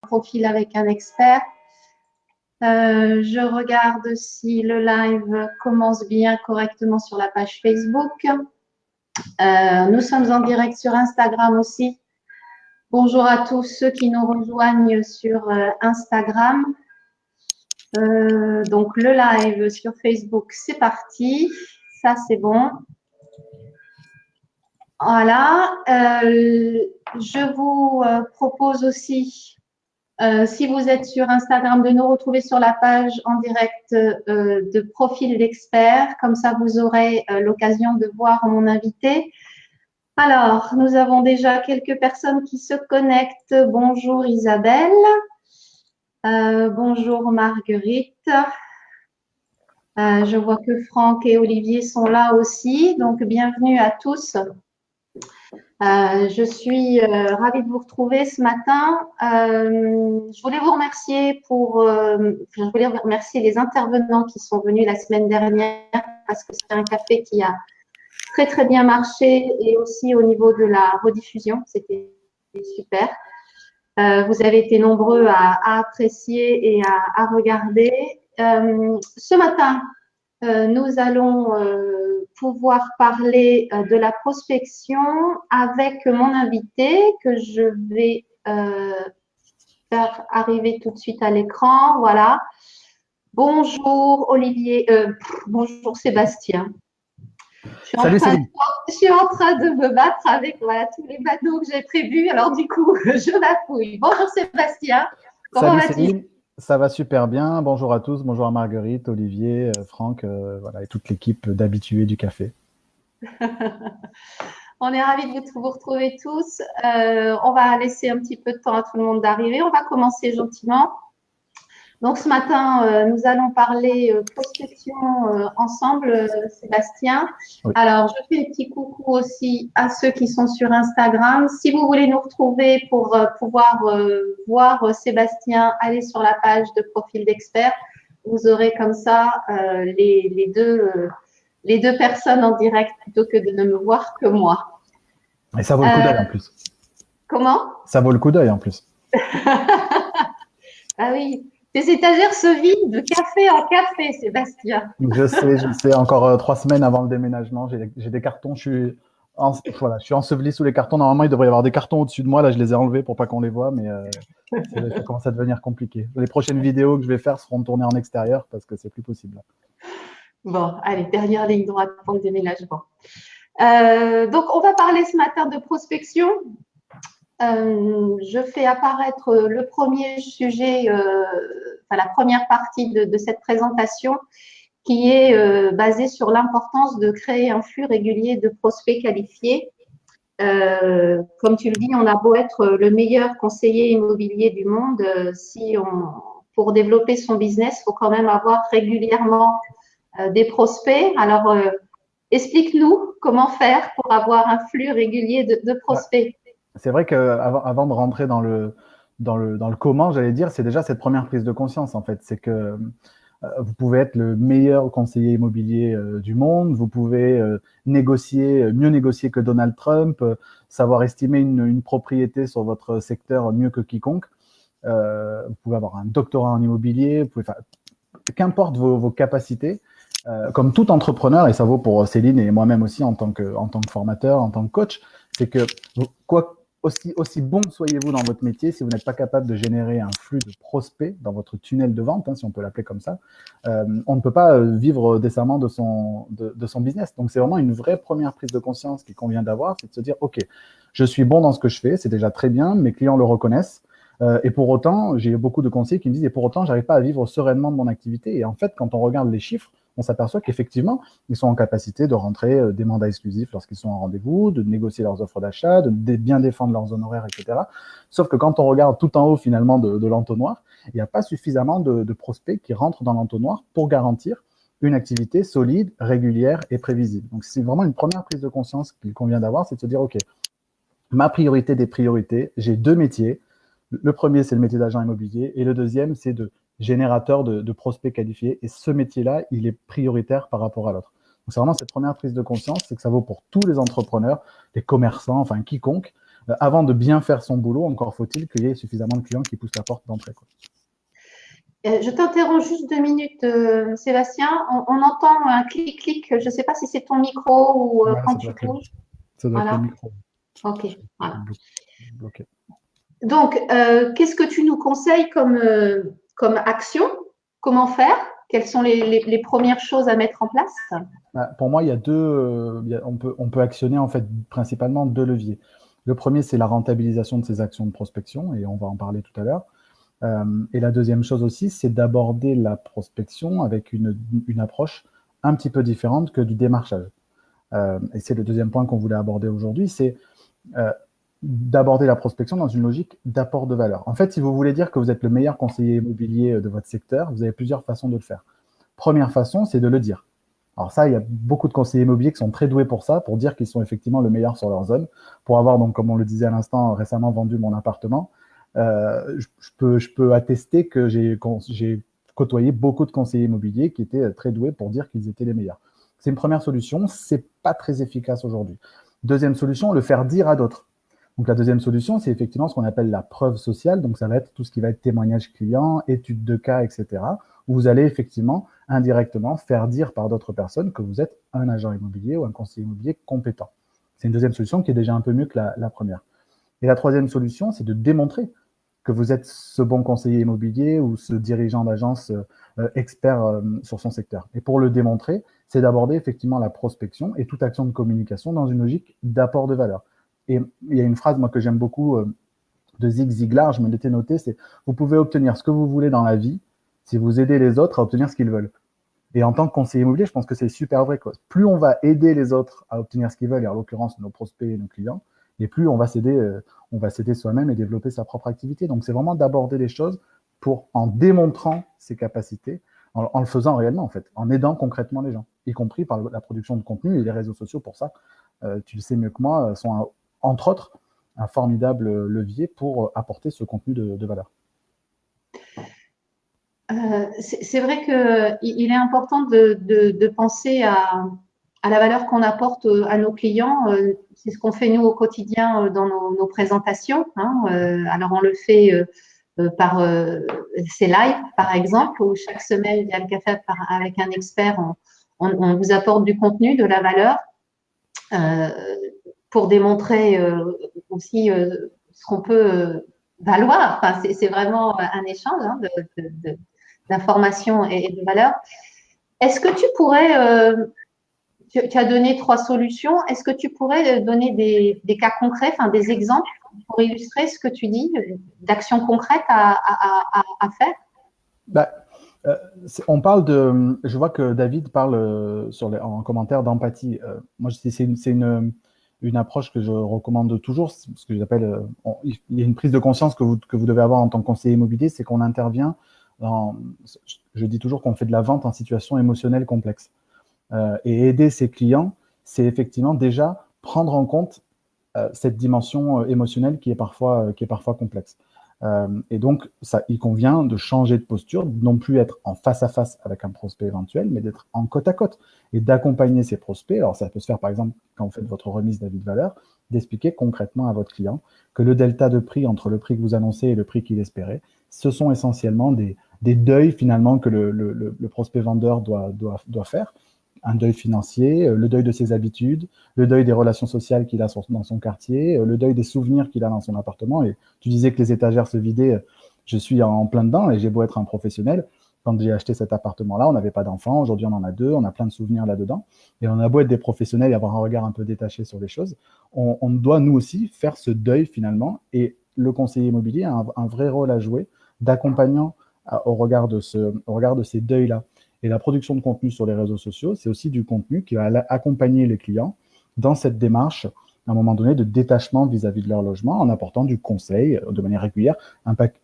profil avec un expert. Je regarde si le live commence bien correctement sur la page Facebook. Nous sommes en direct sur Instagram aussi. Bonjour à tous ceux qui nous rejoignent sur Instagram. Donc, le live sur Facebook, c'est parti. Ça, c'est bon. Voilà. Je vous propose aussi, si vous êtes sur Instagram, de nous retrouver sur la page en direct de Profil d'Expert. Comme ça, vous aurez l'occasion de voir mon invité. Alors, nous avons déjà quelques personnes qui se connectent. Bonjour Isabelle. Bonjour Marguerite. Je vois que Franck et Olivier sont là aussi. Donc, bienvenue à tous. Je suis ravie de vous retrouver ce matin. Je voulais vous remercier je voulais remercier les intervenants qui sont venus la semaine dernière parce que c'est un café qui a très très bien marché et aussi au niveau de la rediffusion, c'était super. Vous avez été nombreux à apprécier et à regarder. Ce matin, nous allons pouvoir parler de la prospection avec mon invité que je vais faire arriver tout de suite à l'écran. Voilà. Bonjour Olivier, bonjour Sébastien. Salut Céline. Je suis en train de me battre avec tous les bateaux que j'ai prévus. Alors du coup, je bafouille. Bonjour Sébastien. Comment vas-tu ? Salut Céline. Ça va super bien. Bonjour à tous. Bonjour à Marguerite, Olivier, Franck, et toute l'équipe d'habitués du café. On est ravis de vous retrouver tous. On va laisser un petit peu de temps à tout le monde d'arriver. On va commencer gentiment. Donc, ce matin, nous allons parler prospection ensemble, Sébastien. Oui. Alors, je fais un petit coucou aussi à ceux qui sont sur Instagram. Si vous voulez nous retrouver pour pouvoir voir Sébastien, allez sur la page de Profil d'Expert. Vous aurez comme ça les deux personnes en direct plutôt que de ne me voir que moi. Et ça vaut le coup d'œil en plus. Comment ? Ça vaut le coup d'œil en plus. Ah oui. Tes étagères se vident de café en café, Sébastien. Je sais. Encore 3 semaines avant le déménagement, j'ai des cartons. Je suis enseveli sous les cartons. Normalement, il devrait y avoir des cartons au-dessus de moi. Là, je les ai enlevés pour pas qu'on les voit, mais ça commence à devenir compliqué. Les prochaines vidéos que je vais faire seront tournées en extérieur parce que c'est plus possible. Bon, allez, dernière ligne droite pour le déménagement. Donc, on va parler ce matin de prospection. Je fais apparaître le premier sujet, la première partie de cette présentation qui est basée sur l'importance de créer un flux régulier de prospects qualifiés. Comme tu le dis, on a beau être le meilleur conseiller immobilier du monde, pour développer son business, il faut quand même avoir régulièrement des prospects. Alors, explique-nous comment faire pour avoir un flux régulier de prospects. C'est vrai qu'avant de rentrer dans le comment, j'allais dire, c'est déjà cette première prise de conscience, en fait. C'est que vous pouvez être le meilleur conseiller immobilier du monde, vous pouvez mieux négocier que Donald Trump, savoir estimer une propriété sur votre secteur mieux que quiconque. Vous pouvez avoir un doctorat en immobilier, qu'importe vos capacités. Comme tout entrepreneur, et ça vaut pour Céline et moi-même aussi en tant que formateur, en tant que coach, c'est que aussi bon soyez-vous dans votre métier, si vous n'êtes pas capable de générer un flux de prospects dans votre tunnel de vente, si on peut l'appeler comme ça, on ne peut pas vivre décemment de son business. Donc, c'est vraiment une vraie première prise de conscience qu'il convient d'avoir, c'est de se dire, OK, je suis bon dans ce que je fais, c'est déjà très bien, mes clients le reconnaissent, et pour autant, j'ai beaucoup de conseillers qui me disent, et pour autant, j'arrive pas à vivre sereinement de mon activité. Et en fait, quand on regarde les chiffres, on s'aperçoit qu'effectivement, ils sont en capacité de rentrer des mandats exclusifs lorsqu'ils sont en rendez-vous, de négocier leurs offres d'achat, de bien défendre leurs honoraires, etc. Sauf que quand on regarde tout en haut, finalement, de l'entonnoir, il n'y a pas suffisamment de prospects qui rentrent dans l'entonnoir pour garantir une activité solide, régulière et prévisible. Donc, c'est vraiment une première prise de conscience qu'il convient d'avoir, c'est de se dire, OK, ma priorité des priorités, j'ai 2 métiers. Le premier, c'est le métier d'agent immobilier et le deuxième, c'est de générateur de prospects qualifiés. Et ce métier-là, il est prioritaire par rapport à l'autre. Donc, c'est vraiment cette première prise de conscience, c'est que ça vaut pour tous les entrepreneurs, les commerçants, enfin quiconque. avant de bien faire son boulot, encore faut-il qu'il y ait suffisamment de clients qui poussent la porte d'entrée, quoi. Je t'interromps juste 2 minutes, Sébastien. On entend un clic-clic. Je ne sais pas si c'est ton micro ou Ouais, quand tu touches. ça doit être le Voilà. micro. OK. Voilà. Bloqué. Donc, qu'est-ce que tu nous conseilles comme action? Comment faire? Quelles sont les premières choses à mettre en place? Pour moi, il y a on peut actionner en fait principalement 2 leviers. Le premier, c'est la rentabilisation de ces actions de prospection, et on va en parler tout à l'heure. Et la deuxième chose aussi, c'est d'aborder la prospection avec une approche un petit peu différente que du démarchage. Et c'est le deuxième point qu'on voulait aborder aujourd'hui, c'est d'aborder la prospection dans une logique d'apport de valeur. En fait, si vous voulez dire que vous êtes le meilleur conseiller immobilier de votre secteur, vous avez plusieurs façons de le faire. Première façon, c'est de le dire. Alors ça, il y a beaucoup de conseillers immobiliers qui sont très doués pour ça, pour dire qu'ils sont effectivement le meilleur sur leur zone. Pour avoir, donc, comme on le disait à l'instant, récemment vendu mon appartement, je peux attester que j'ai côtoyé beaucoup de conseillers immobiliers qui étaient très doués pour dire qu'ils étaient les meilleurs. C'est une première solution, c'est pas très efficace aujourd'hui. Deuxième solution, le faire dire à d'autres. Donc la deuxième solution, c'est effectivement ce qu'on appelle la preuve sociale. Donc ça va être tout ce qui va être témoignage client, études de cas, etc. Où vous allez effectivement indirectement faire dire par d'autres personnes que vous êtes un agent immobilier ou un conseiller immobilier compétent. C'est une deuxième solution qui est déjà un peu mieux que la première. Et la troisième solution, c'est de démontrer que vous êtes ce bon conseiller immobilier ou ce dirigeant d'agence expert sur son secteur. Et pour le démontrer, c'est d'aborder effectivement la prospection et toute action de communication dans une logique d'apport de valeur. Et il y a une phrase, moi, que j'aime beaucoup de Zig Ziglar, je me l'étais noté, c'est « Vous pouvez obtenir ce que vous voulez dans la vie si vous aidez les autres à obtenir ce qu'ils veulent ». Et en tant que conseiller immobilier, je pense que c'est super vrai, quoi. Plus on va aider les autres à obtenir ce qu'ils veulent, et en l'occurrence nos prospects et nos clients, et plus on va s'aider soi-même et développer sa propre activité. Donc c'est vraiment d'aborder les choses en démontrant ses capacités, en le faisant réellement en fait, en aidant concrètement les gens, y compris par la production de contenu, et les réseaux sociaux pour ça, tu le sais mieux que moi, sont entre autres un formidable levier pour apporter ce contenu de valeur. C'est vrai qu'il est important de penser à la valeur qu'on apporte à nos clients. C'est ce qu'on fait nous au quotidien dans nos présentations, hein. Alors on le fait par ces lives, par exemple, où chaque semaine via le café avec un expert, on vous apporte du contenu, de la valeur, pour démontrer aussi ce qu'on peut valoir. Enfin, c'est vraiment un échange, hein, d'informations et de valeurs. Est-ce que tu pourrais, tu as donné 3 solutions, est-ce que tu pourrais donner des cas concrets, enfin des exemples pour illustrer ce que tu dis, d'actions concrètes à faire? Bah, on parle de. Je vois que David parle en commentaire d'empathie. Moi, c'est une approche que je recommande toujours, ce que j'appelle. Il y a une prise de conscience que vous devez avoir en tant que conseiller immobilier, c'est qu'on intervient je dis toujours qu'on fait de la vente en situation émotionnelle complexe. Et aider ses clients, c'est effectivement déjà prendre en compte cette dimension émotionnelle qui est parfois complexe. Et donc, il convient de changer de posture, de non plus être en face à face avec un prospect éventuel, mais d'être en côte à côte et d'accompagner ses prospects. Alors, ça peut se faire, par exemple, quand vous faites votre remise d'avis de valeur, d'expliquer concrètement à votre client que le delta de prix entre le prix que vous annoncez et le prix qu'il espérait, ce sont essentiellement des deuils, finalement, que le prospect vendeur doit faire. Un deuil financier, le deuil de ses habitudes, le deuil des relations sociales qu'il a dans son quartier, le deuil des souvenirs qu'il a dans son appartement. Et tu disais que les étagères se vidaient, je suis en plein dedans et j'ai beau être un professionnel. Quand j'ai acheté cet appartement-là, on n'avait pas d'enfants, aujourd'hui on en a 2, on a plein de souvenirs là-dedans. Et on a beau être des professionnels et avoir un regard un peu détaché sur les choses, on doit nous aussi faire ce deuil finalement. Et le conseiller immobilier a un vrai rôle à jouer d'accompagnant au regard de ces deuils-là. Et la production de contenu sur les réseaux sociaux, c'est aussi du contenu qui va accompagner les clients dans cette démarche, à un moment donné, de détachement vis-à-vis de leur logement, en apportant du conseil de manière régulière.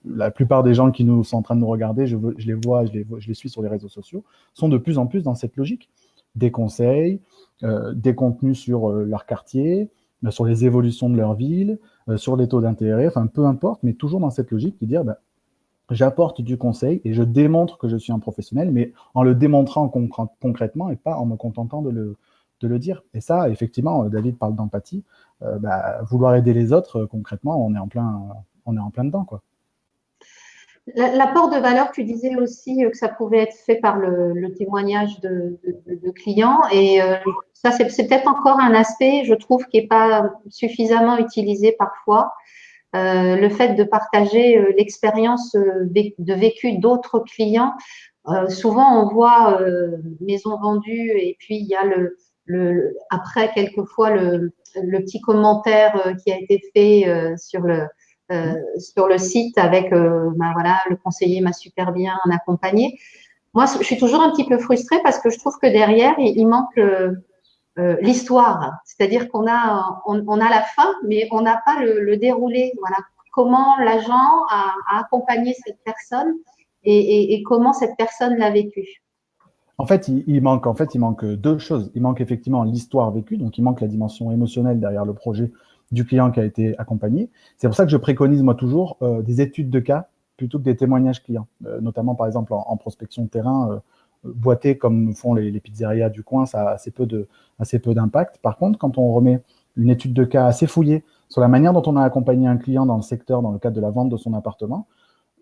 La plupart des gens qui sont en train de nous regarder, je les suis sur les réseaux sociaux, sont de plus en plus dans cette logique. Des conseils, des contenus sur leur quartier, sur les évolutions de leur ville, sur les taux d'intérêt, enfin peu importe, mais toujours dans cette logique de dire j'apporte du conseil et je démontre que je suis un professionnel, mais en le démontrant concrètement et pas en me contentant de de le dire. Et ça, effectivement, David parle d'empathie. Vouloir aider les autres, concrètement, on est en plein dedans, quoi. L'apport de valeur, tu disais aussi que ça pouvait être fait par le témoignage de clients. Et ça, c'est peut-être encore un aspect, je trouve, qui n'est pas suffisamment utilisé parfois. Le fait de partager l'expérience de vécu d'autres clients. Souvent, on voit maison vendue et puis il y a après, quelquefois, le petit commentaire qui a été fait sur le site avec voilà, le conseiller m'a super bien accompagné. Moi, je suis toujours un petit peu frustrée parce que je trouve que derrière, il manque l'histoire. C'est-à-dire qu'on a, on a la fin, mais on n'a pas le déroulé. Voilà. Comment l'agent a accompagné cette personne et comment cette personne l'a vécu. En fait, il manque deux choses. Il manque effectivement l'histoire vécue, donc il manque la dimension émotionnelle derrière le projet du client qui a été accompagné. C'est pour ça que je préconise, moi, toujours des études de cas plutôt que des témoignages clients. Notamment, par exemple, en prospection de terrain, boîté comme font les pizzerias du coin, ça a assez peu d'impact. Par contre, quand on remet une étude de cas assez fouillée sur la manière dont on a accompagné un client dans le secteur, dans le cadre de la vente de son appartement,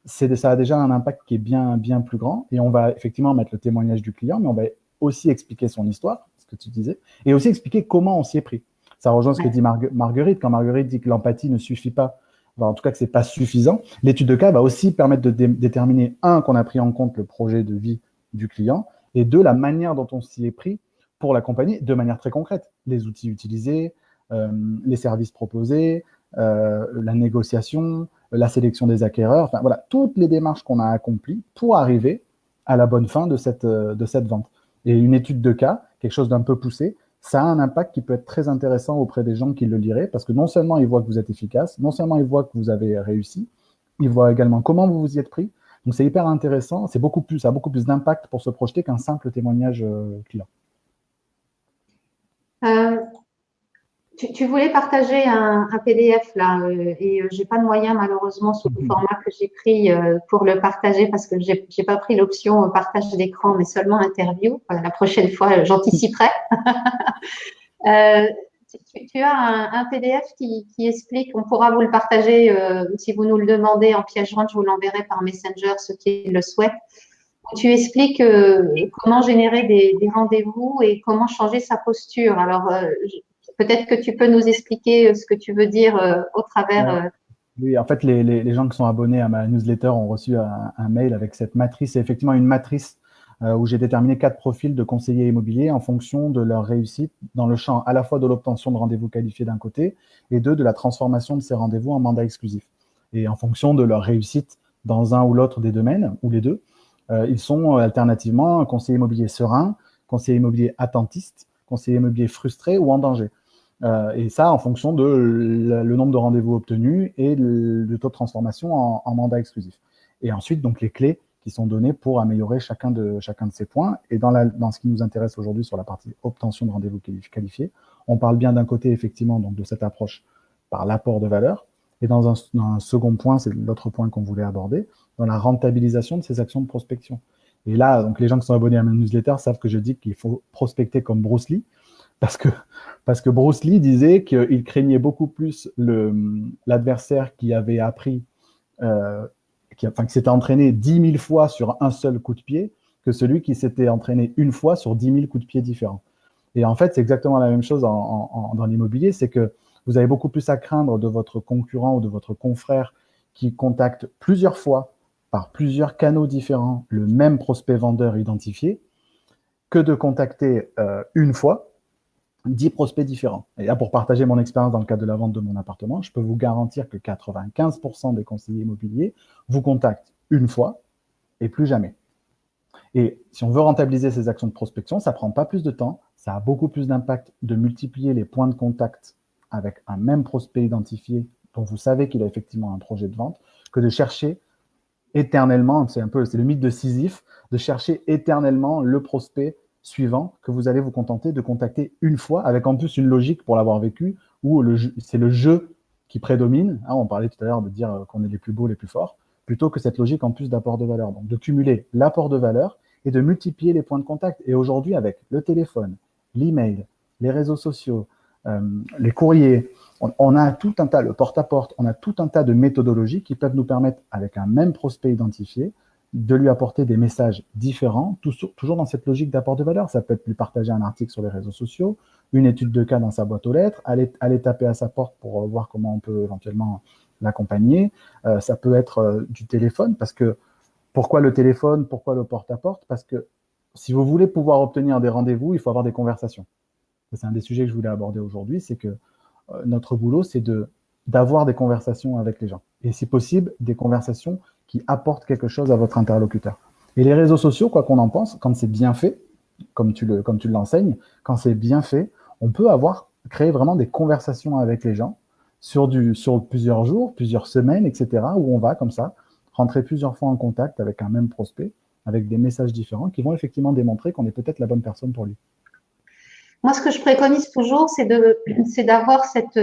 ça a déjà un impact qui est bien, bien plus grand. Et on va effectivement mettre le témoignage du client, mais on va aussi expliquer son histoire, ce que tu disais, et aussi expliquer comment on s'y est pris. Ça rejoint ce que dit Marguerite. Quand Marguerite dit que l'empathie ne suffit pas, en tout cas que ce n'est pas suffisant, l'étude de cas va aussi permettre de déterminer, un, qu'on a pris en compte le projet de vie du client, et deux, la manière dont on s'y est pris pour l'accompagner de manière très concrète. Les outils utilisés, les services proposés, la négociation, la sélection des acquéreurs, enfin voilà, toutes les démarches qu'on a accomplies pour arriver à la bonne fin de cette vente. Et une étude de cas, quelque chose d'un peu poussé, ça a un impact qui peut être très intéressant auprès des gens qui le liraient, parce que non seulement ils voient que vous êtes efficace, non seulement ils voient que vous avez réussi, ils voient également comment vous vous y êtes pris. Donc c'est hyper intéressant, ça a beaucoup plus d'impact pour se projeter qu'un simple témoignage client. Tu voulais partager un PDF là, et j'ai pas de moyen malheureusement sous le format que j'ai pris pour le partager parce que j'ai pas pris l'option partage d'écran mais seulement interview. La prochaine fois, j'anticiperai. Tu as un PDF qui explique, on pourra vous le partager si vous nous le demandez en pièce jointe, je vous l'enverrai par Messenger, ceux qui le souhaitent. Tu expliques comment générer des rendez-vous et comment changer sa posture. Alors, peut-être que tu peux nous expliquer ce que tu veux dire au travers. Oui, en fait, les gens qui sont abonnés à ma newsletter ont reçu un mail avec cette matrice. C'est effectivement une matrice où j'ai déterminé 4 profils de conseillers immobiliers en fonction de leur réussite dans le champ à la fois de l'obtention de rendez-vous qualifiés d'un côté et de la transformation de ces rendez-vous en mandat exclusif. Et en fonction de leur réussite dans un ou l'autre des domaines, ou les deux, ils sont alternativement conseiller immobilier serein, conseiller immobilier attentiste, conseiller immobilier frustré ou en danger. Et ça, en fonction de le nombre de rendez-vous obtenus et le taux de transformation en mandat exclusif. Et ensuite, donc, les clés qui sont données pour améliorer chacun de ces points. Et dans ce qui nous intéresse aujourd'hui sur la partie obtention de rendez-vous qualifiés, on parle bien d'un côté, effectivement, donc, de cette approche par l'apport de valeur. Et dans un second point, c'est l'autre point qu'on voulait aborder, dans la rentabilisation de ces actions de prospection. Et là, donc, les gens qui sont abonnés à ma newsletter savent que je dis qu'il faut prospecter comme Bruce Lee, parce que Bruce Lee disait qu'il craignait beaucoup plus l'adversaire qui avait appris, qui s'était entraîné 10 000 fois sur un seul coup de pied, que celui qui s'était entraîné une fois sur 10 000 coups de pied différents. Et en fait, c'est exactement la même chose dans l'immobilier, c'est que vous avez beaucoup plus à craindre de votre concurrent ou de votre confrère qui contacte plusieurs fois, par plusieurs canaux différents, le même prospect vendeur identifié, que de contacter une fois 10 prospects différents. Et là, pour partager mon expérience dans le cadre de la vente de mon appartement, je peux vous garantir que 95% des conseillers immobiliers vous contactent une fois et plus jamais. Et si on veut rentabiliser ces actions de prospection, ça ne prend pas plus de temps, ça a beaucoup plus d'impact de multiplier les points de contact avec un même prospect identifié dont vous savez qu'il a effectivement un projet de vente, que de chercher éternellement, c'est le mythe de Sisyphe, de chercher éternellement le prospect suivant que vous allez vous contenter de contacter une fois, avec en plus une logique pour l'avoir vécu, où c'est le jeu qui prédomine. On parlait tout à l'heure de dire qu'on est les plus beaux, les plus forts, plutôt que cette logique en plus d'apport de valeur. Donc de cumuler l'apport de valeur et de multiplier les points de contact. Et aujourd'hui, avec le téléphone, l'email, les réseaux sociaux, les courriers. On a tout un tas, le porte-à-porte, on a tout un tas de méthodologies qui peuvent nous permettre, avec un même prospect identifié, de lui apporter des messages différents, toujours dans cette logique d'apport de valeur. Ça peut être lui partager un article sur les réseaux sociaux, une étude de cas dans sa boîte aux lettres, aller taper à sa porte pour voir comment on peut éventuellement l'accompagner. Ça peut être du téléphone, parce que pourquoi le téléphone, pourquoi le porte-à-porte? Parce que si vous voulez pouvoir obtenir des rendez-vous, il faut avoir des conversations. C'est un des sujets que je voulais aborder aujourd'hui, c'est que notre boulot, c'est d'avoir des conversations avec les gens. Et si possible, des conversations qui apportent quelque chose à votre interlocuteur. Et les réseaux sociaux, quoi qu'on en pense, quand c'est bien fait, comme tu l'enseignes, quand c'est bien fait, on peut créer vraiment des conversations avec les gens sur plusieurs jours, plusieurs semaines, etc., où on va comme ça rentrer plusieurs fois en contact avec un même prospect, avec des messages différents qui vont effectivement démontrer qu'on est peut-être la bonne personne pour lui. Moi, ce que je préconise toujours, c'est d'avoir cette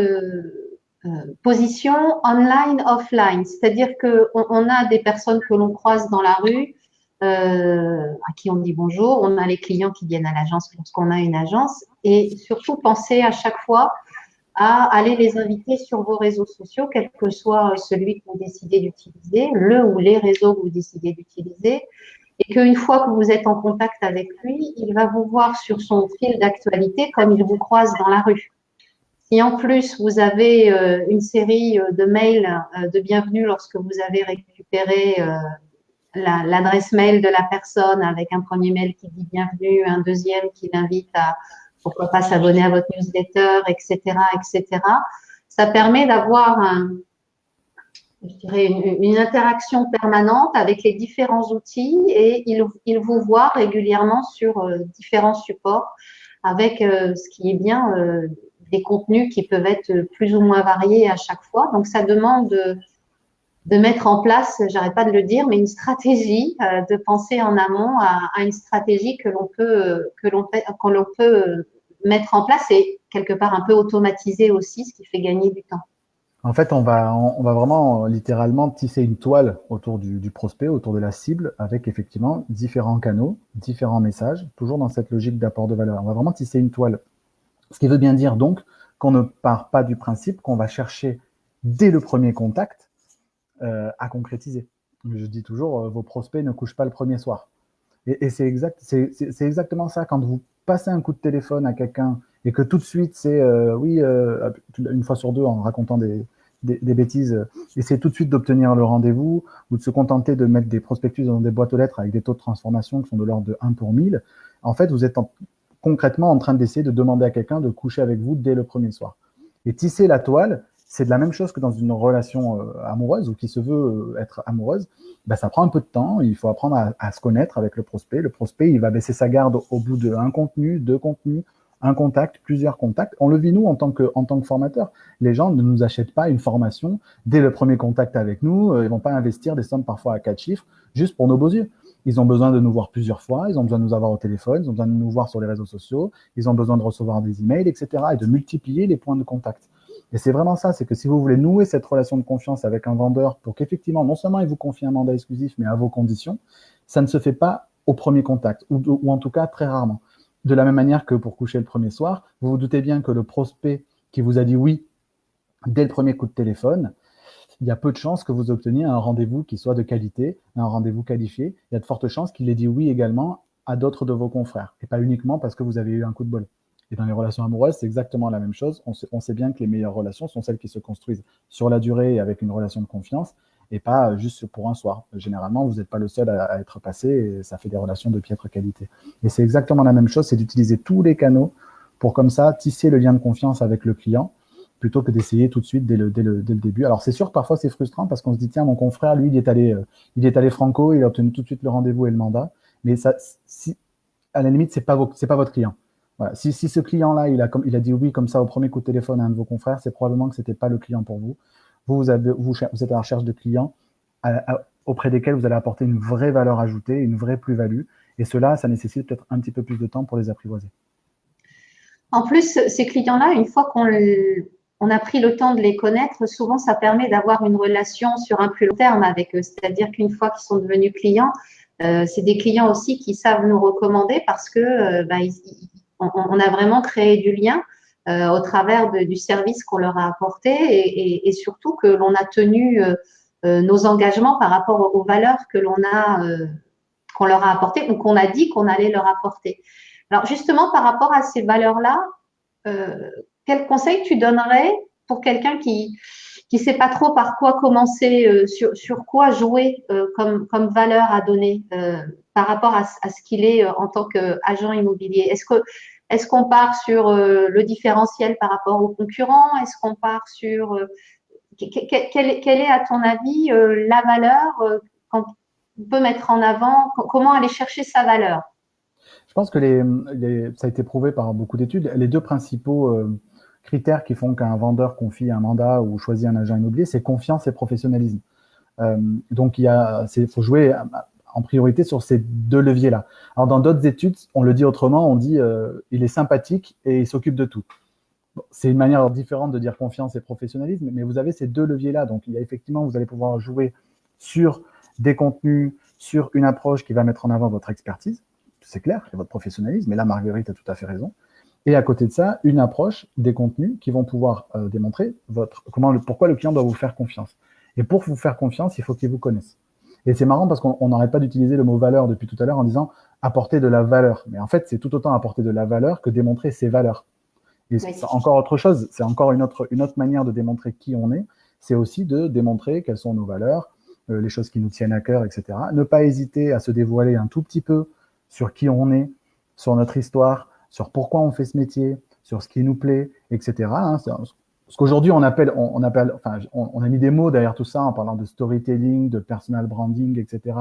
position online, offline. C'est-à-dire qu'on a des personnes que l'on croise dans la rue, à qui on dit bonjour. On a les clients qui viennent à l'agence lorsqu'on a une agence. Et surtout, pensez à chaque fois à aller les inviter sur vos réseaux sociaux, quel que soit celui que vous décidez d'utiliser, le ou les réseaux que vous décidez d'utiliser. Et qu'une fois que vous êtes en contact avec lui, il va vous voir sur son fil d'actualité comme il vous croise dans la rue. Si en plus vous avez une série de mails de bienvenue lorsque vous avez récupéré l'adresse mail de la personne avec un premier mail qui dit bienvenue, un deuxième qui l'invite à pourquoi pas s'abonner à votre newsletter, etc., etc., ça permet d'avoir je dirais une interaction permanente avec les différents outils et il vous voit régulièrement sur différents supports avec ce qui est bien des contenus qui peuvent être plus ou moins variés à chaque fois. Donc, ça demande de mettre en place, j'arrête pas de le dire, mais une stratégie, de penser en amont à une stratégie que l'on peut mettre en place et quelque part un peu automatiser aussi, ce qui fait gagner du temps. En fait, on va vraiment littéralement tisser une toile autour du prospect, autour de la cible, avec effectivement différents canaux, différents messages, toujours dans cette logique d'apport de valeur. On va vraiment tisser une toile. Ce qui veut bien dire donc qu'on ne part pas du principe qu'on va chercher dès le premier contact à concrétiser. Je dis toujours, vos prospects ne couchent pas le premier soir. Et c'est exactement ça. Quand vous passez un coup de téléphone à quelqu'un et que tout de suite, c'est une fois sur deux en racontant des bêtises, essayez tout de suite d'obtenir le rendez-vous ou de se contenter de mettre des prospectus dans des boîtes aux lettres avec des taux de transformation qui sont de l'ordre de 1 pour 1000. En fait, vous êtes concrètement en train d'essayer de demander à quelqu'un de coucher avec vous dès le premier soir. Et tisser la toile, c'est de la même chose que dans une relation amoureuse ou qui se veut être amoureuse. Ben, ça prend un peu de temps, il faut apprendre à se connaître avec le prospect. Le prospect, il va baisser sa garde au bout d'un contenu, deux contenus, un contact, plusieurs contacts. On le vit nous en tant que formateur. Les gens ne nous achètent pas une formation dès le premier contact avec nous. Ils vont pas investir des sommes parfois à 4 chiffres juste pour nos beaux yeux. Ils ont besoin de nous voir plusieurs fois, ils ont besoin de nous avoir au téléphone, ils ont besoin de nous voir sur les réseaux sociaux, ils ont besoin de recevoir des emails, etc. et de multiplier les points de contact. Et c'est vraiment ça, c'est que si vous voulez nouer cette relation de confiance avec un vendeur pour qu'effectivement, non seulement il vous confie un mandat exclusif, mais à vos conditions, ça ne se fait pas au premier contact, ou en tout cas très rarement. De la même manière que pour coucher le premier soir, vous vous doutez bien que le prospect qui vous a dit oui dès le premier coup de téléphone, il y a peu de chances que vous obteniez un rendez-vous qui soit de qualité, un rendez-vous qualifié. Il y a de fortes chances qu'il ait dit oui également à d'autres de vos confrères, et pas uniquement parce que vous avez eu un coup de bol. Et dans les relations amoureuses, c'est exactement la même chose. On sait bien que les meilleures relations sont celles qui se construisent sur la durée et avec une relation de confiance, et pas juste pour un soir. Généralement, vous n'êtes pas le seul à être passé, et ça fait des relations de piètre qualité. Et c'est exactement la même chose, c'est d'utiliser tous les canaux pour comme ça tisser le lien de confiance avec le client, plutôt que d'essayer tout de suite dès le début. Alors c'est sûr que parfois c'est frustrant parce qu'on se dit tiens, mon confrère, lui, il est allé franco, il a obtenu tout de suite le rendez-vous et le mandat. Mais ça, à la limite, c'est pas votre client. Voilà. Si ce client-là, il a dit oui comme ça au premier coup de téléphone à un de vos confrères, c'est probablement que c'était pas le client pour vous. Vous êtes à la recherche de clients auprès desquels vous allez apporter une vraie valeur ajoutée, une vraie plus-value. Et cela, ça nécessite peut-être un petit peu plus de temps pour les apprivoiser. En plus, ces clients-là, une fois qu'on a pris le temps de les connaître, souvent ça permet d'avoir une relation sur un plus long terme avec eux. C'est-à-dire qu'une fois qu'ils sont devenus clients, c'est des clients aussi qui savent nous recommander parce que on a vraiment créé du lien au travers du service qu'on leur a apporté et surtout que l'on a tenu nos engagements par rapport aux valeurs que qu'on leur a apportées ou qu'on a dit qu'on allait leur apporter. Alors justement, par rapport à ces valeurs-là, quel conseil tu donnerais pour quelqu'un qui sait pas trop par quoi commencer, sur quoi jouer comme valeur à donner par rapport à ce qu'il est en tant qu'agent immobilier? Est-ce qu'on part sur le différentiel par rapport aux concurrents? Est-ce qu'on part sur quelle est, à ton avis, la valeur qu'on peut mettre en avant? Comment aller chercher sa valeur? Je pense que ça a été prouvé par beaucoup d'études. Les deux principaux critères qui font qu'un vendeur confie un mandat ou choisit un agent immobilier, c'est confiance et professionnalisme. Donc, faut jouer en priorité sur ces deux leviers-là. Alors, dans d'autres études, on le dit autrement, on dit il est sympathique et il s'occupe de tout. Bon, c'est une manière différente de dire confiance et professionnalisme, mais vous avez ces deux leviers-là. Donc, il y a effectivement, vous allez pouvoir jouer sur des contenus, sur une approche qui va mettre en avant votre expertise, c'est clair, et votre professionnalisme. Et là, Marguerite a tout à fait raison. Et à côté de ça, une approche, des contenus qui vont pouvoir démontrer pourquoi le client doit vous faire confiance. Et pour vous faire confiance, il faut qu'il vous connaisse. Et c'est marrant parce qu'on n'arrête pas d'utiliser le mot valeur depuis tout à l'heure en disant apporter de la valeur. Mais en fait, c'est tout autant apporter de la valeur que démontrer ses valeurs. Et c'est encore autre chose, c'est encore une autre manière de démontrer qui on est. C'est aussi de démontrer quelles sont nos valeurs, les choses qui nous tiennent à cœur, etc. Ne pas hésiter à se dévoiler un tout petit peu sur qui on est, sur notre histoire, sur pourquoi on fait ce métier, sur ce qui nous plaît, etc. Ce qu'aujourd'hui on appelle, on a mis des mots derrière tout ça en parlant de storytelling, de personal branding, etc.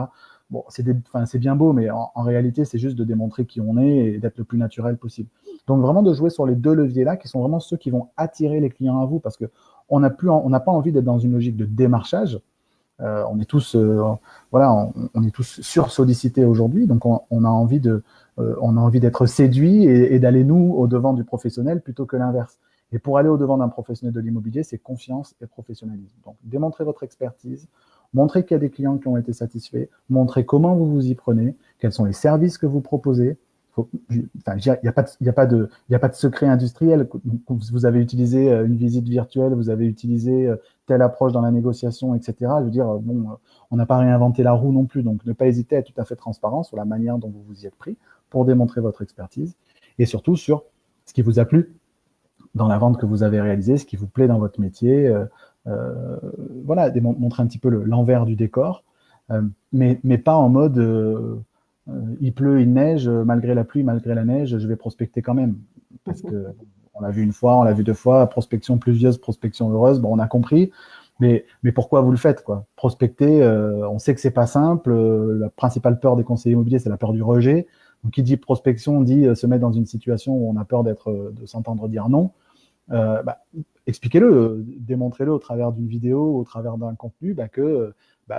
Bon, c'est bien beau, mais en réalité, c'est juste de démontrer qui on est et d'être le plus naturel possible. Donc vraiment de jouer sur les deux leviers-là, qui sont vraiment ceux qui vont attirer les clients à vous, parce que on n'a pas envie d'être dans une logique de démarchage. On est tous, on est tous sursollicités aujourd'hui, donc on a envie d'être séduit et d'aller nous au devant du professionnel plutôt que l'inverse. Et pour aller au devant d'un professionnel de l'immobilier, c'est confiance et professionnalisme. Donc démontrez votre expertise, montrez qu'il y a des clients qui ont été satisfaits, montrez comment vous vous y prenez, quels sont les services que vous proposez. Il n'y a pas de secret industriel. Vous avez utilisé une visite virtuelle, vous avez utilisé telle approche dans la négociation, etc. Je veux dire, on n'a pas réinventé la roue non plus. Donc, ne pas hésiter à être tout à fait transparent sur la manière dont vous vous y êtes pris pour démontrer votre expertise et surtout sur ce qui vous a plu dans la vente que vous avez réalisée, ce qui vous plaît dans votre métier. Montrer un petit peu l'envers du décor, mais pas en mode il pleut, il neige, malgré la pluie, malgré la neige, je vais prospecter quand même. Parce que on l'a vu une fois, on l'a vu deux fois, prospection pluvieuse, prospection heureuse, bon, on a compris. Mais pourquoi vous le faites, quoi? Prospecter, on sait que c'est pas simple. La principale peur des conseillers immobiliers, c'est la peur du rejet. Donc, qui dit prospection, dit se mettre dans une situation où on a peur de s'entendre dire non. Expliquez-le, démontrez-le au travers d'une vidéo, au travers d'un contenu, que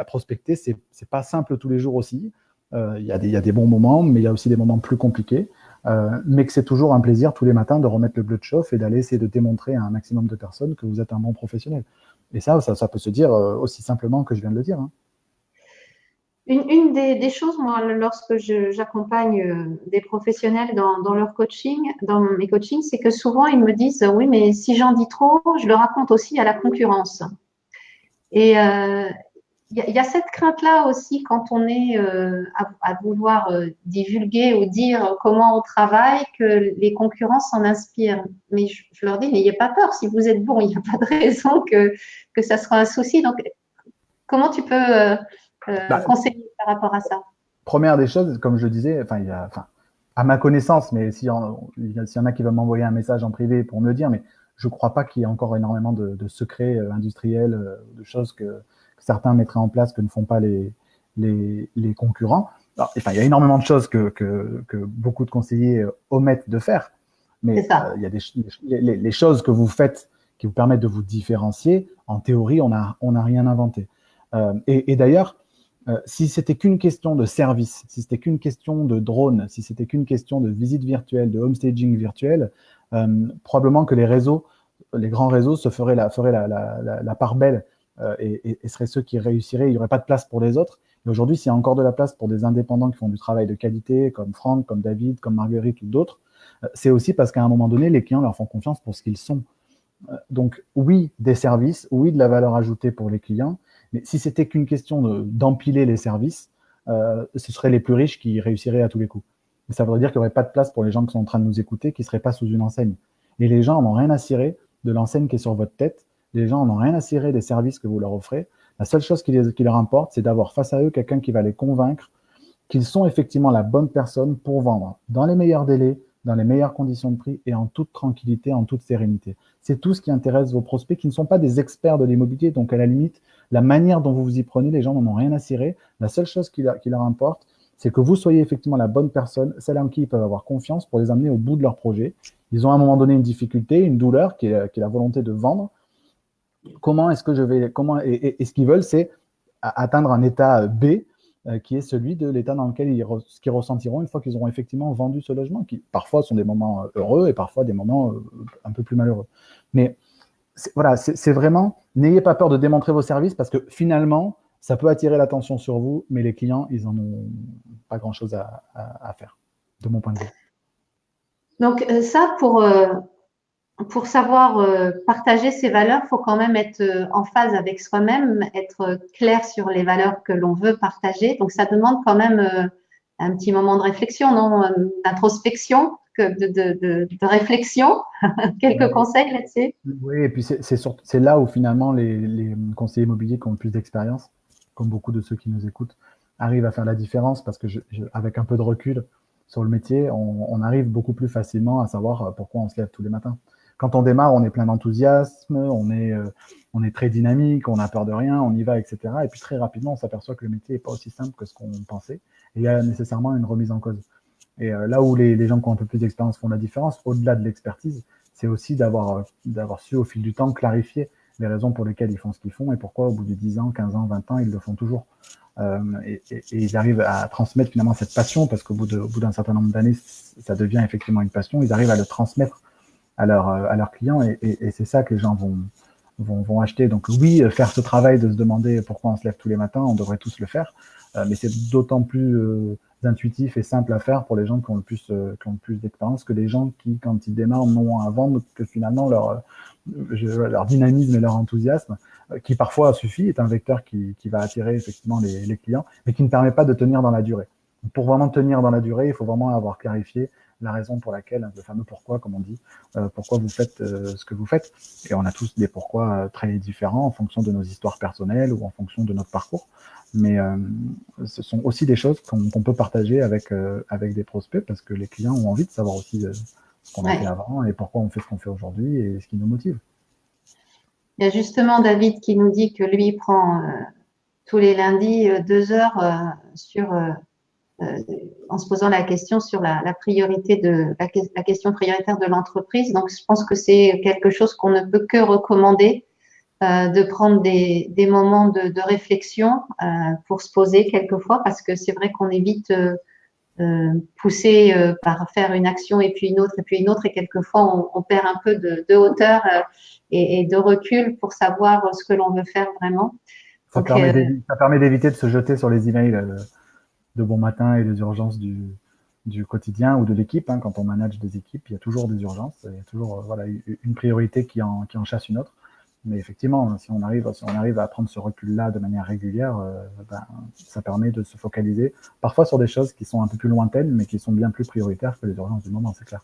prospecter, c'est pas simple tous les jours aussi. Il y a des bons moments, mais il y a aussi des moments plus compliqués. Mais que c'est toujours un plaisir tous les matins de remettre le bleu de chauffe et d'aller essayer de démontrer à un maximum de personnes que vous êtes un bon professionnel. Et ça peut se dire aussi simplement que je viens de le dire. Hein. Une des choses, moi, lorsque j'accompagne des professionnels dans leur coaching, dans mes coachings, c'est que souvent ils me disent oui, mais si j'en dis trop, je le raconte aussi à la concurrence. Et il y a cette crainte-là aussi quand on est à vouloir divulguer ou dire comment on travaille, que les concurrents s'en inspirent. Mais je leur dis, n'ayez pas peur, si vous êtes bon, il n'y a pas de raison que ça sera un souci. Donc, comment tu peux conseiller par rapport à ça? Première des choses, comme je le disais, à ma connaissance, mais s'il y en a qui veulent m'envoyer un message en privé pour me le dire, mais je ne crois pas qu'il y ait encore énormément de secrets industriels, de choses que certains mettraient en place que ne font pas les concurrents. Alors, il y a énormément de choses que beaucoup de conseillers omettent de faire, mais il y a les choses que vous faites qui vous permettent de vous différencier. En théorie, on n'a rien inventé. Et d'ailleurs, si c'était qu'une question de service, si c'était qu'une question de drone, si c'était qu'une question de visite virtuelle, de homestaging virtuel, probablement que les grands réseaux se feraient la part belle et seraient ceux qui réussiraient. Il n'y aurait pas de place pour les autres. Et aujourd'hui, s'il y a encore de la place pour des indépendants qui font du travail de qualité, comme Franck, comme David, comme Marguerite ou d'autres, c'est aussi parce qu'à un moment donné, les clients leur font confiance pour ce qu'ils sont. Donc oui, des services, oui, de la valeur ajoutée pour les clients, mais si c'était qu'une question d'empiler les services, ce seraient les plus riches qui réussiraient à tous les coups. Mais ça voudrait dire qu'il n'y aurait pas de place pour les gens qui sont en train de nous écouter, qui ne seraient pas sous une enseigne. Et les gens n'en ont rien à cirer de l'enseigne qui est sur votre tête, les gens n'en ont rien à cirer des services que vous leur offrez. La seule chose qui leur importe, c'est d'avoir face à eux quelqu'un qui va les convaincre qu'ils sont effectivement la bonne personne pour vendre dans les meilleurs délais, dans les meilleures conditions de prix et en toute tranquillité, en toute sérénité. C'est tout ce qui intéresse vos prospects qui ne sont pas des experts de l'immobilier. Donc, à la limite, la manière dont vous vous y prenez, les gens n'en ont rien à cirer. La seule chose qui leur importe, c'est que vous soyez effectivement la bonne personne, celle en qui ils peuvent avoir confiance pour les amener au bout de leur projet. Ils ont à un moment donné une difficulté, une douleur qui est la volonté de vendre. Comment est-ce que je vais, et ce qu'ils veulent, c'est atteindre un état B, qui est celui de l'état dans lequel ce qu'ils ressentiront une fois qu'ils auront effectivement vendu ce logement, qui parfois sont des moments heureux et parfois des moments un peu plus malheureux. Mais voilà, c'est vraiment, n'ayez pas peur de démontrer vos services parce que finalement, ça peut attirer l'attention sur vous, mais les clients, ils n'en ont pas grand-chose à faire, de mon point de vue. Donc ça, pour savoir partager ses valeurs, il faut quand même être en phase avec soi-même, être clair sur les valeurs que l'on veut partager. Donc, ça demande quand même un petit moment de réflexion, non, d'introspection, de réflexion. Quelques conseils là-dessus? Oui, et puis c'est là où finalement les conseillers immobiliers qui ont le plus d'expérience, comme beaucoup de ceux qui nous écoutent, arrivent à faire la différence parce que avec un peu de recul sur le métier, on arrive beaucoup plus facilement à savoir pourquoi on se lève tous les matins. Quand on démarre, on est plein d'enthousiasme, on est très dynamique, on n'a peur de rien, on y va, etc. Et puis très rapidement, on s'aperçoit que le métier n'est pas aussi simple que ce qu'on pensait. Et il y a nécessairement une remise en cause. Et là où les gens qui ont un peu plus d'expérience font la différence, au-delà de l'expertise, c'est aussi d'avoir su au fil du temps clarifier les raisons pour lesquelles ils font ce qu'ils font et pourquoi au bout de 10 ans, 15 ans, 20 ans, ils le font toujours. Et ils arrivent à transmettre finalement cette passion parce qu'au bout d'un certain nombre d'années, ça devient effectivement une passion. Ils arrivent à le transmettre à leurs clients et c'est ça que les gens vont acheter. Donc oui, faire ce travail de se demander pourquoi on se lève tous les matins, on devrait tous le faire, mais c'est d'autant plus intuitif et simple à faire pour les gens qui ont le plus d'expérience que les gens qui, quand ils démarrent, n'ont à vendre que finalement leur dynamisme et leur enthousiasme, qui parfois suffit, est un vecteur qui va attirer effectivement les clients, mais qui ne permet pas de tenir dans la durée. Pour vraiment tenir dans la durée, il faut vraiment avoir clarifié la raison pour laquelle, le fameux pourquoi, comme on dit, pourquoi vous faites ce que vous faites. Et on a tous des pourquoi très différents en fonction de nos histoires personnelles ou en fonction de notre parcours. Mais ce sont aussi des choses qu'on peut partager avec des prospects parce que les clients ont envie de savoir aussi ce qu'on a fait avant et pourquoi on fait ce qu'on fait aujourd'hui et ce qui nous motive. Il y a justement David qui nous dit que lui il prend tous les lundis 2 heures en se posant la question sur la priorité la question prioritaire de l'entreprise. Donc, je pense que c'est quelque chose qu'on ne peut que recommander, de prendre des moments de réflexion pour se poser quelquefois, parce que c'est vrai qu'on est vite poussé par faire une action et puis une autre et puis une autre, et quelquefois on perd un peu de hauteur et de recul pour savoir ce que l'on veut faire vraiment. Ça permet d'éviter de se jeter sur les emails de bon matin et les urgences du quotidien ou de l'équipe. Hein. Quand on manage des équipes, il y a toujours des urgences, il y a toujours une priorité qui en chasse une autre. Mais effectivement, si on arrive à prendre ce recul-là de manière régulière, ça permet de se focaliser parfois sur des choses qui sont un peu plus lointaines, mais qui sont bien plus prioritaires que les urgences du moment, c'est clair.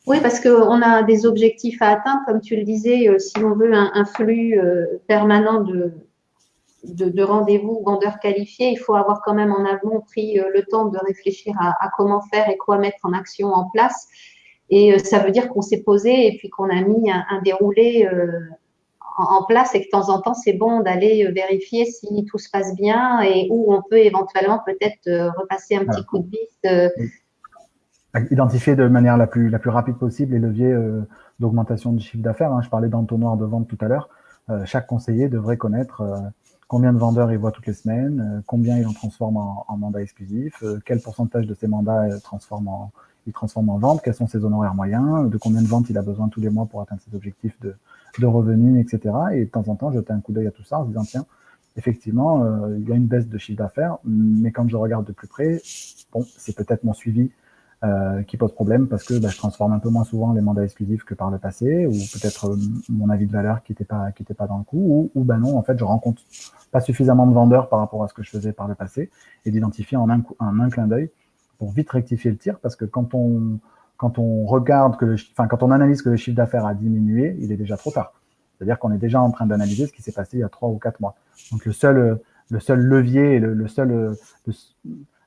Oui, parce qu'on a des objectifs à atteindre, comme tu le disais, si on veut un flux permanent de rendez-vous vendeurs qualifiés, il faut avoir quand même en amont pris le temps de réfléchir à comment faire et quoi mettre en action en place. Et ça veut dire qu'on s'est posé et puis qu'on a mis un déroulé en place et que de temps en temps, c'est bon d'aller vérifier si tout se passe bien et où on peut éventuellement peut-être repasser un petit coup de vis. Identifier de manière la plus rapide possible les leviers d'augmentation du chiffre d'affaires. Hein. Je parlais d'entonnoir de vente tout à l'heure. Chaque conseiller devrait connaître combien de vendeurs il voit toutes les semaines, combien il en transforme en mandat exclusif, quel pourcentage de ces mandats il transforme en vente, quels sont ses honoraires moyens, de combien de ventes il a besoin tous les mois pour atteindre ses objectifs de revenus, etc. Et de temps en temps, jeter un coup d'œil à tout ça en se disant, tiens, effectivement, il y a une baisse de chiffre d'affaires, mais quand je regarde de plus près, bon, c'est peut-être mon suivi qui pose problème parce que je transforme un peu moins souvent les mandats exclusifs que par le passé, ou peut-être mon avis de valeur qui était pas dans le coup, ou non, en fait, je rencontre pas suffisamment de vendeurs par rapport à ce que je faisais par le passé, et d'identifier en un clin d'œil pour vite rectifier le tir, parce que quand on regarde quand on analyse que le chiffre d'affaires a diminué, il est déjà trop tard. C'est-à-dire qu'on est déjà en train d'analyser ce qui s'est passé il y a 3 ou 4 mois. Donc le seul levier,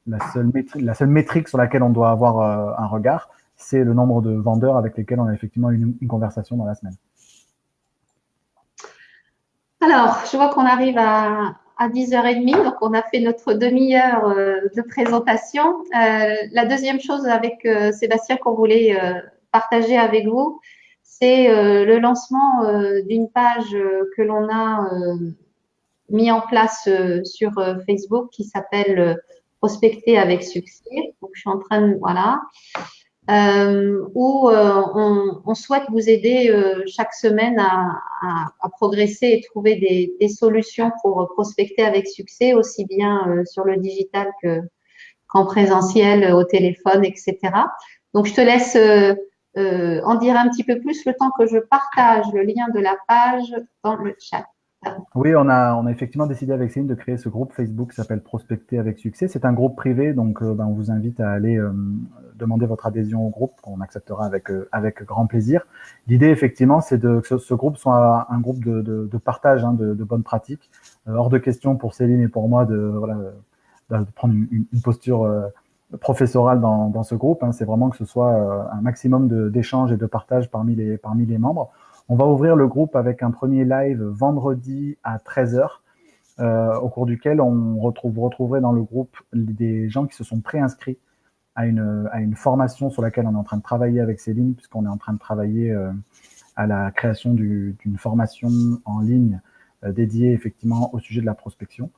la seule métrique sur laquelle on doit avoir un regard, c'est le nombre de vendeurs avec lesquels on a effectivement une conversation dans la semaine. Alors, je vois qu'on arrive à 10h30, donc on a fait notre demi-heure de présentation. La deuxième chose avec Sébastien qu'on voulait partager avec vous, c'est le lancement d'une page que l'on a mis en place sur Facebook qui s'appelle Prospecter avec succès. Donc, je suis en train de, voilà, où on souhaite vous aider chaque semaine à progresser et trouver des solutions pour prospecter avec succès, aussi bien sur le digital qu'en présentiel, au téléphone, etc. Donc, je te laisse en dire un petit peu plus le temps que je partage le lien de la page dans le chat. Oui, on a effectivement décidé avec Céline de créer ce groupe Facebook qui s'appelle Prospecter avec succès. C'est un groupe privé, donc on vous invite à aller demander votre adhésion au groupe, qu'on acceptera avec grand plaisir. L'idée, effectivement, c'est que ce groupe soit un groupe de partage de bonnes pratiques. Hors de question pour Céline et pour moi de prendre une posture professorale dans ce groupe. C'est vraiment que ce soit un maximum d'échanges et de partage parmi les membres. On va ouvrir le groupe avec un premier live vendredi à 13h, au cours duquel vous retrouverez dans le groupe des gens qui se sont préinscrits à une formation sur laquelle on est en train de travailler avec Céline, puisqu'on est en train de travailler à la création d'une formation en ligne dédiée effectivement au sujet de la prospection,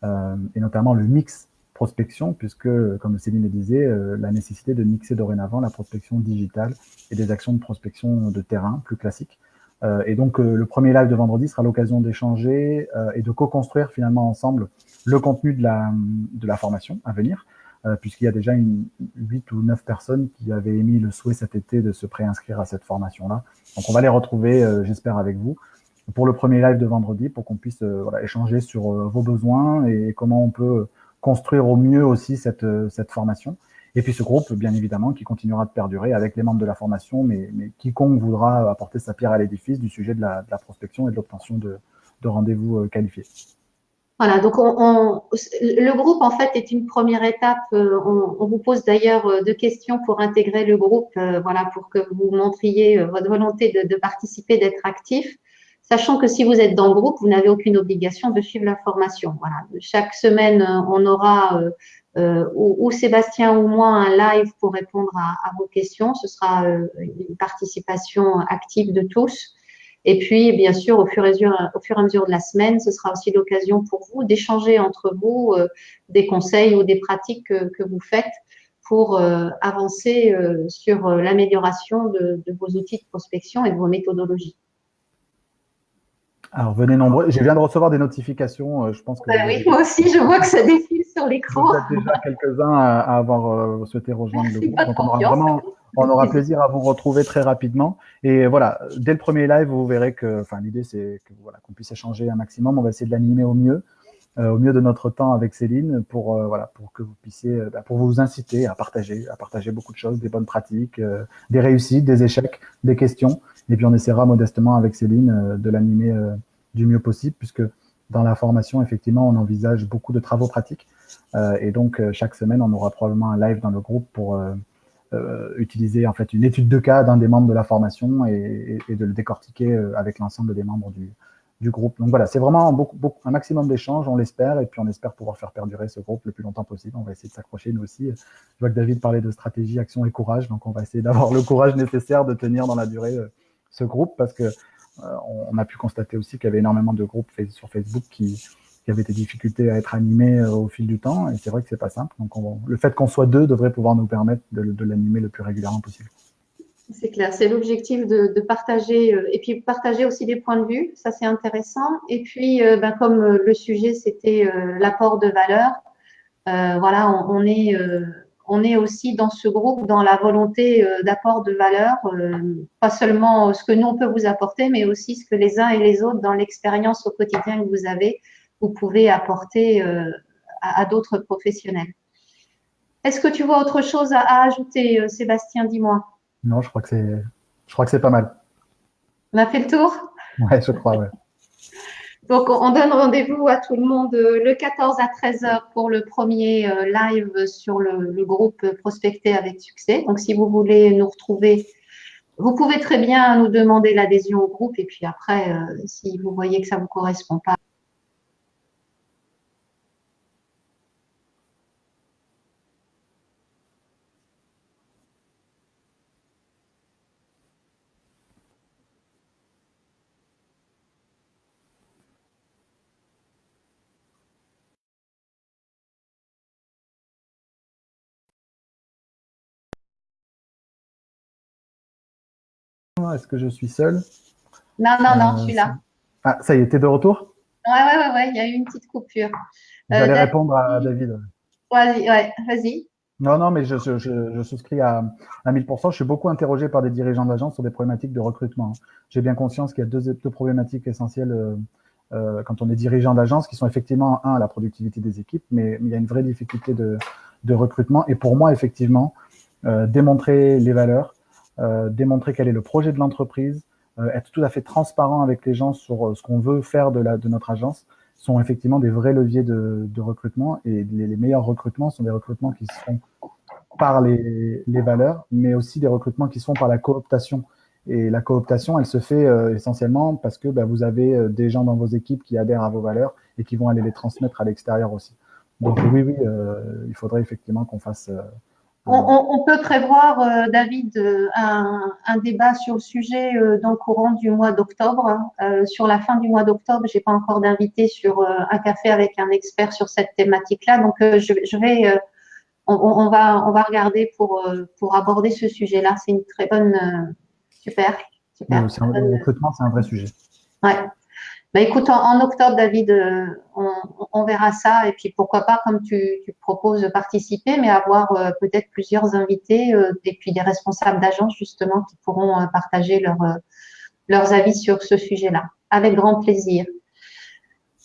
et notamment le mix prospection, puisque, comme Céline le disait, la nécessité de mixer dorénavant la prospection digitale et des actions de prospection de terrain plus classiques. Et donc, le premier live de vendredi sera l'occasion d'échanger et de co-construire finalement ensemble le contenu de la formation à venir, puisqu'il y a déjà 8 ou 9 personnes qui avaient émis le souhait cet été de se préinscrire à cette formation-là. Donc, on va les retrouver, j'espère, avec vous pour le premier live de vendredi, pour qu'on puisse échanger sur vos besoins et comment on peut construire au mieux aussi cette formation. Et puis ce groupe, bien évidemment, qui continuera de perdurer avec les membres de la formation, mais quiconque voudra apporter sa pierre à l'édifice du sujet de la prospection et de l'obtention de rendez-vous qualifiés. Voilà, donc le groupe en fait est une première étape. On vous pose d'ailleurs deux questions pour intégrer le groupe, voilà, pour que vous montriez votre volonté de participer, d'être actif, sachant que si vous êtes dans le groupe, vous n'avez aucune obligation de suivre la formation. Voilà, chaque semaine, on aura ou Sébastien ou moi un live pour répondre à vos questions. Ce sera une participation active de tous. Et puis, bien sûr, au fur et à mesure de la semaine, ce sera aussi l'occasion pour vous d'échanger entre vous des conseils ou des pratiques que vous faites pour avancer sur l'amélioration de vos outils de prospection et de vos méthodologies. Alors, venez nombreux. Je viens de recevoir des notifications. Je pense que oui, moi aussi, je vois que ça défile sur l'écran. Vous êtes déjà quelques-uns à avoir souhaité rejoindre le groupe. Donc, on aura plaisir à vous retrouver très rapidement. Et voilà, dès le premier live, vous verrez que, l'idée, c'est que qu'on puisse échanger un maximum. On va essayer de l'animer au mieux de notre temps avec Céline pour que vous puissiez, pour vous inciter à partager beaucoup de choses, des bonnes pratiques, des réussites, des échecs, des questions. Et puis, on essaiera modestement avec Céline de l'animer du mieux possible, puisque dans la formation, effectivement, on envisage beaucoup de travaux pratiques. Et donc, chaque semaine, on aura probablement un live dans le groupe pour utiliser en fait une étude de cas d'un des membres de la formation et de le décortiquer avec l'ensemble des membres du groupe. Donc voilà, c'est vraiment un maximum d'échanges, on l'espère, et puis on espère pouvoir faire perdurer ce groupe le plus longtemps possible. On va essayer de s'accrocher nous aussi. Je vois que David parlait de stratégie, action et courage, donc on va essayer d'avoir le courage nécessaire de tenir dans la durée ce groupe, parce que on a pu constater aussi qu'il y avait énormément de groupes sur Facebook qui avaient des difficultés à être animés au fil du temps, et c'est vrai que c'est pas simple. Donc le fait qu'on soit deux devrait pouvoir nous permettre de l'animer le plus régulièrement possible. C'est clair, c'est l'objectif de partager et puis partager aussi des points de vue, ça c'est intéressant. Et puis, comme le sujet c'était l'apport de valeur, voilà, on est aussi dans ce groupe dans la volonté d'apport de valeur, pas seulement ce que nous on peut vous apporter, mais aussi ce que les uns et les autres dans l'expérience au quotidien que vous avez, vous pouvez apporter à d'autres professionnels. Est-ce que tu vois autre chose à ajouter, Sébastien? Dis-moi. Non, je crois que c'est pas mal. On a fait le tour? Ouais, je crois, ouais. Donc, on donne rendez-vous à tout le monde le 14 à 13 heures pour le premier live sur le groupe Prospecter avec succès. Donc, si vous voulez nous retrouver, vous pouvez très bien nous demander l'adhésion au groupe. Et puis après, si vous voyez que ça ne vous correspond pas, Est-ce que je suis seul? non, je suis là. Ah, ça y est, t'es de retour? Ouais, il y a eu une petite coupure. J'allais David, répondre à David. vas-y, ouais, vas-y. Non, mais je souscris à 1000%. Je suis beaucoup interrogé par des dirigeants d'agence sur des problématiques de recrutement. J'ai bien conscience qu'il y a deux problématiques essentielles quand on est dirigeant d'agence, qui sont effectivement, la productivité des équipes, mais il y a une vraie difficulté de recrutement. Et pour moi, effectivement, démontrer les valeurs, démontrer quel est le projet de l'entreprise, être tout à fait transparent avec les gens sur ce qu'on veut faire de notre agence, sont effectivement des vrais leviers de recrutement. Et les meilleurs recrutements sont des recrutements qui se font par les valeurs, mais aussi des recrutements qui se font par la cooptation. Et la cooptation, elle se fait essentiellement parce que vous avez des gens dans vos équipes qui adhèrent à vos valeurs et qui vont aller les transmettre à l'extérieur aussi. Donc oui, il faudrait effectivement qu'on fasse… On peut prévoir, David, un débat sur le sujet dans le courant du mois d'octobre. Sur la fin du mois d'octobre, j'ai pas encore d'invité sur un café avec un expert sur cette thématique-là. Donc, je vais, on va regarder pour aborder ce sujet-là. C'est une très bonne, super. Le recrutement, c'est un vrai sujet. Ouais. Bah, écoute, en octobre, David, on verra ça. Et puis, pourquoi pas, comme tu proposes de participer, mais avoir peut-être plusieurs invités et puis des responsables d'agence, justement, qui pourront partager leurs avis sur ce sujet-là. Avec grand plaisir.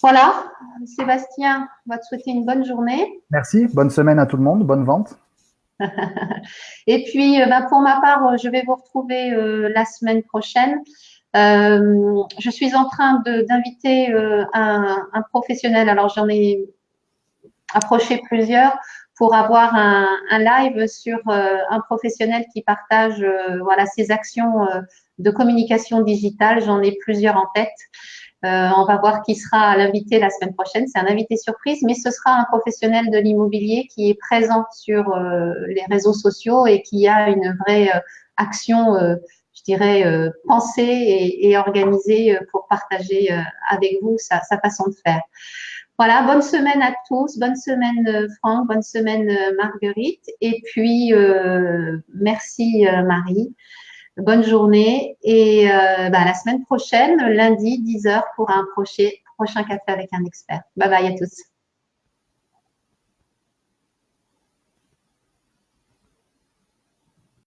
Voilà, Sébastien, on va te souhaiter une bonne journée. Merci, bonne semaine à tout le monde, bonne vente. Et puis, pour ma part, je vais vous retrouver la semaine prochaine. Je suis en train d'inviter un professionnel. Alors, j'en ai approché plusieurs pour avoir un live sur un professionnel qui partage voilà, ses actions de communication digitale. J'en ai plusieurs en tête. On va voir qui sera l'invité la semaine prochaine. C'est un invité surprise, mais ce sera un professionnel de l'immobilier qui est présent sur les réseaux sociaux et qui a une vraie action je dirais, pensée et organisée pour partager avec vous sa façon de faire. Voilà, bonne semaine à tous, bonne semaine Franck, bonne semaine Marguerite, et puis merci Marie, bonne journée, et la semaine prochaine, lundi 10 heures pour un prochain café avec un expert. Bye bye à tous.